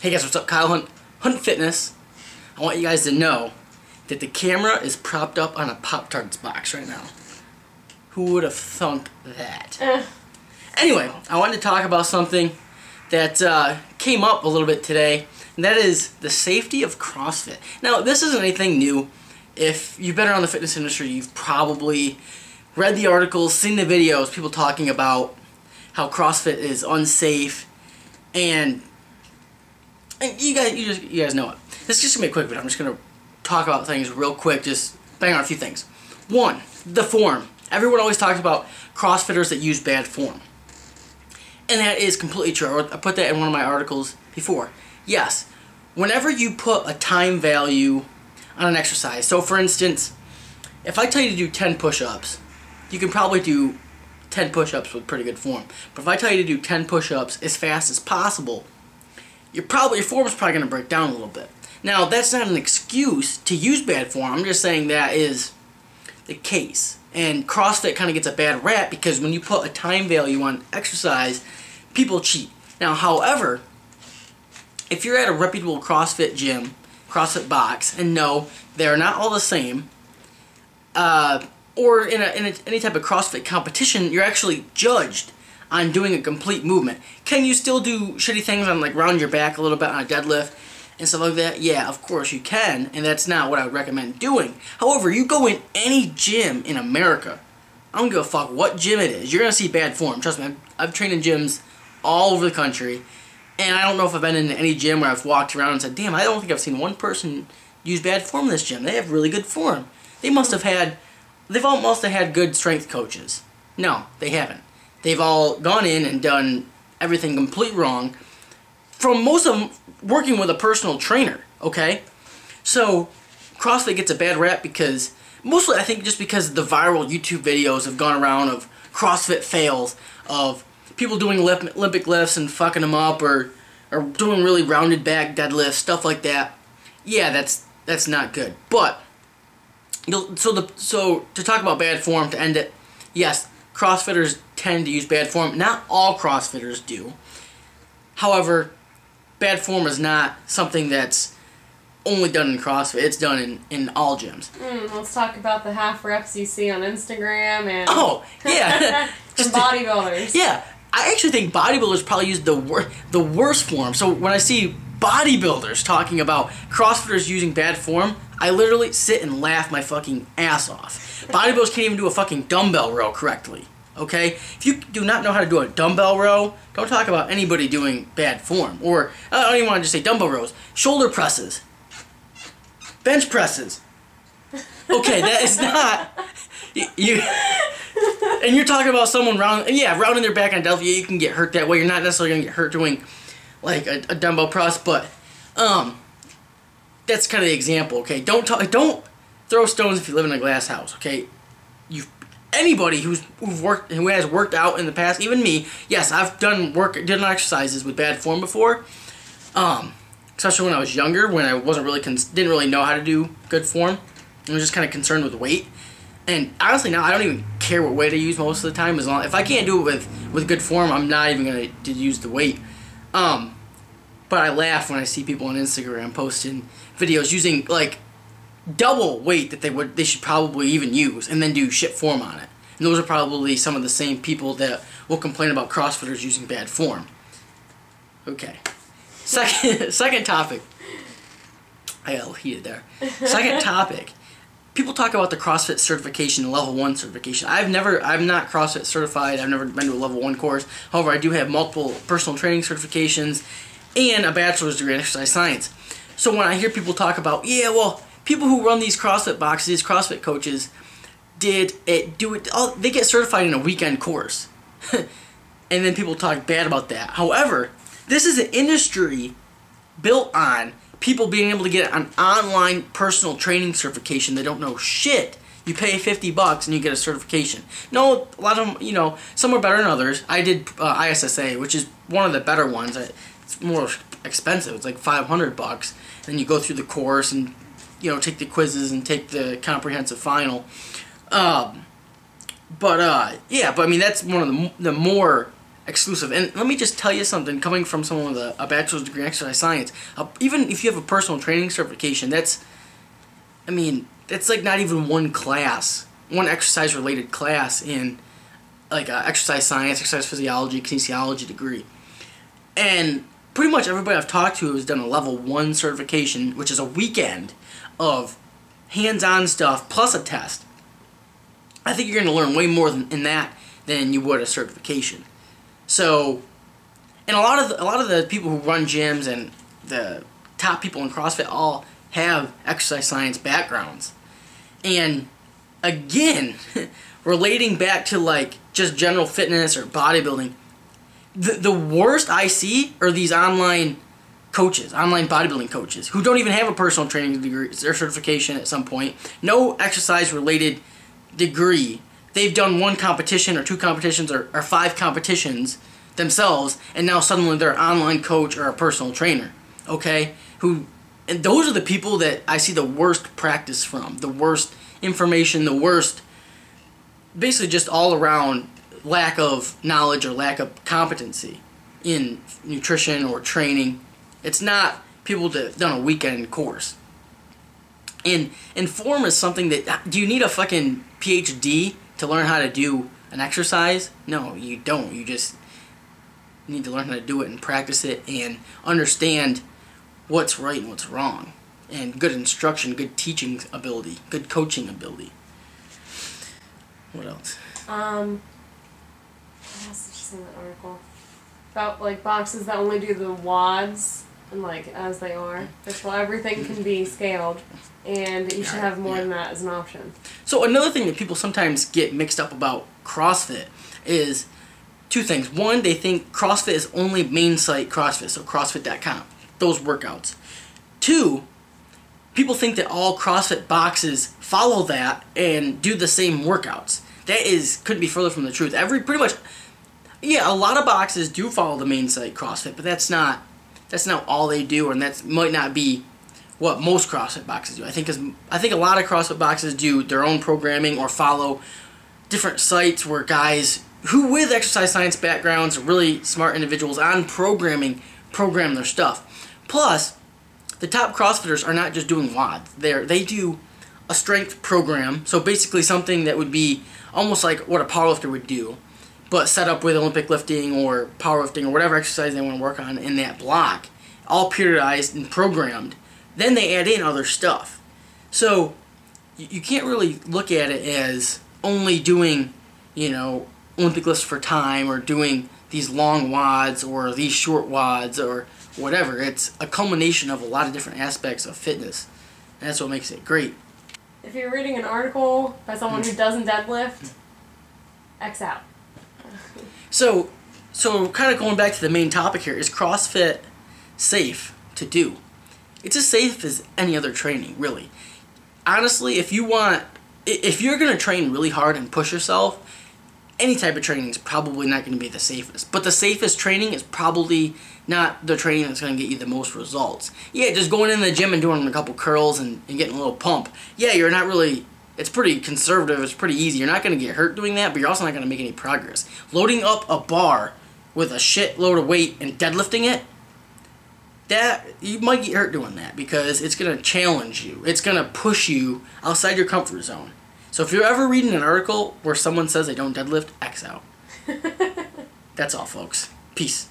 Hey guys, what's up? Hunt Fitness. I want you guys to know that the camera is propped up on a Pop-Tarts box right now. Who would have thunk that? Anyway, I wanted to talk about something that came up a little bit today, and that is the safety of CrossFit. Now, this isn't anything new. If you've been around the fitness industry, you've probably read the articles, seen the videos, people talking about how CrossFit is unsafe, and you guys know it. This is just gonna be a quick video. I'm just gonna talk about things real quick, just bang on a few things. One, the form. Everyone always talks about CrossFitters that use bad form, and that is completely true. I put that in one of my articles before. Yes, whenever you put a time value on an exercise, so for instance, if I tell you to do 10 push-ups, you can probably do 10 push-ups with pretty good form. But if I tell you to do 10 push-ups as fast as possible, your form is probably going to break down a little bit. Now, that's not an excuse to use bad form. I'm just saying that is the case. And CrossFit kind of gets a bad rap because when you put a time value on exercise, people cheat. Now, however, if you're at a reputable CrossFit gym, CrossFit box, and no, they're not all the same, or in any type of CrossFit competition, you're actually judged on doing a complete movement. Can you still do shitty things on, like, round your back a little bit on a deadlift and stuff like that? Yeah, of course you can, and that's not what I would recommend doing. However, you go in any gym in America, I don't give a fuck what gym it is, you're going to see bad form. Trust me, I've trained in gyms all over the country, and I don't know if I've been in any gym where I've walked around and said, damn, I don't think I've seen one person use bad form in this gym. They have really good form. They've all must have had good strength coaches. No, they haven't. They've all gone in and done everything completely wrong. From most of them working with a personal trainer, okay? So, CrossFit gets a bad rap because, mostly I think just because the viral YouTube videos have gone around of CrossFit fails, of people doing Olympic lifts and fucking them up, or doing really rounded back deadlifts, stuff like that. Yeah, that's not good. But, so to talk about bad form, to end it, yes, CrossFitters tend to use bad form. Not all CrossFitters do. However, bad form is not something that's only done in CrossFit. It's done in all gyms. Let's talk about the half reps you see on Instagram and oh yeah, from bodybuilders. Yeah, I actually think bodybuilders probably use the worst form. So when I see bodybuilders talking about CrossFitters using bad form, I literally sit and laugh my fucking ass off. Bodybuilders can't even do a fucking dumbbell row correctly, okay? If you do not know how to do a dumbbell row, don't talk about anybody doing bad form. Or, I don't even want to just say dumbbell rows. Shoulder presses. Bench presses. Okay, that is not... And you're talking about someone rounding their back on deadlift. Yeah, you can get hurt that way. You're not necessarily going to get hurt doing, like, a dumbbell press, but, that's kind of the example, okay? Don't throw stones if you live in a glass house, okay? Anybody who has worked out in the past, even me, yes, I've done exercises with bad form before, especially when I was younger, when I didn't really know how to do good form. I was just kind of concerned with weight, and honestly now I don't even care what weight I use most of the time. If I can't do it with good form, I'm not even going to use the weight. But I laugh when I see people on Instagram posting videos using, like, double weight that they should probably even use, and then do shit form on it. And those are probably some of the same people that will complain about CrossFitters using bad form. Okay. Second topic. I got a little heated there. Second topic. People talk about the CrossFit certification, level 1 certification. I'm not CrossFit certified. I've never been to a level 1 course. However, I do have multiple personal training certifications and a bachelor's degree in exercise science. So when I hear people talk about, yeah, well, people who run these CrossFit boxes, CrossFit coaches, they get certified in a weekend course. And then people talk bad about that. However, this is an industry built on people being able to get an online personal training certification. They don't know shit. You pay $50 and you get a certification. No, a lot of them, some are better than others. I did ISSA, which is one of the better ones. It's more expensive. It's like $500. And you go through the course and take the quizzes and take the comprehensive final. Yeah, but I mean that's one of the more exclusive. And let me just tell you something, coming from someone with a bachelor's degree in exercise science, even if you have a personal training certification, that's like not even one class, one exercise-related class in like exercise science, exercise physiology, kinesiology degree. And pretty much everybody I've talked to has done a level 1 certification, which is a weekend of hands-on stuff plus a test. I think you're going to learn way more in that than you would a certification. So, and a lot of the people who run gyms and the top people in CrossFit all have exercise science backgrounds. And again, relating back to like just general fitness or bodybuilding, the worst I see are these online coaches, online bodybuilding coaches, who don't even have a personal training degree or certification at some point, no exercise related degree. They've done 1 competition or 2 competitions or 5 competitions themselves, and now suddenly they're an online coach or a personal trainer, okay? And those are the people that I see the worst practice from, the worst information, the worst, basically just all around lack of knowledge or lack of competency in nutrition or training. It's not people that have done a weekend course. And form is something that, do you need a fucking PhD to learn how to do an exercise? No, you don't. You just need to learn how to do it and practice it and understand what's right and what's wrong. And good instruction, good teaching ability, good coaching ability. What else? What else did you say in that article? About like boxes that only do the WODs and like as they are. First of all, everything can be scaled, and you should have more than that as an option. So another thing that people sometimes get mixed up about CrossFit is 2 things. One, they think CrossFit is only main site CrossFit, so CrossFit.com, those workouts. 2, people think that all CrossFit boxes follow that and do the same workouts. That couldn't be further from the truth. Pretty much, yeah, a lot of boxes do follow the main site CrossFit, but that's not all they do, and that might not be what most CrossFit boxes do. I think a lot of CrossFit boxes do their own programming or follow different sites where guys who with exercise science backgrounds, really smart individuals on programming, program their stuff. Plus, the top CrossFitters are not just doing WODs. They do a strength program, so basically something that would be almost like what a powerlifter would do, but set up with Olympic lifting or powerlifting or whatever exercise they want to work on in that block, all periodized and programmed. Then they add in other stuff. So you can't really look at it as only doing, Olympic lifts for time or doing these long WODs or these short WODs or whatever. It's a culmination of a lot of different aspects of fitness. And that's what makes it great. If you're reading an article by someone who doesn't deadlift, X out. So kind of going back to the main topic here, is CrossFit safe to do? It's as safe as any other training, really. Honestly, if you're going to train really hard and push yourself, any type of training is probably not going to be the safest. But the safest training is probably not the training that's going to get you the most results. Yeah, just going in the gym and doing a couple curls and getting a little pump. Yeah, you're not really, it's pretty conservative, it's pretty easy. You're not going to get hurt doing that, but you're also not going to make any progress. Loading up a bar with a shitload of weight and deadlifting it, that you might get hurt doing that because it's going to challenge you. It's going to push you outside your comfort zone. So if you're ever reading an article where someone says they don't deadlift, X out. That's all, folks. Peace.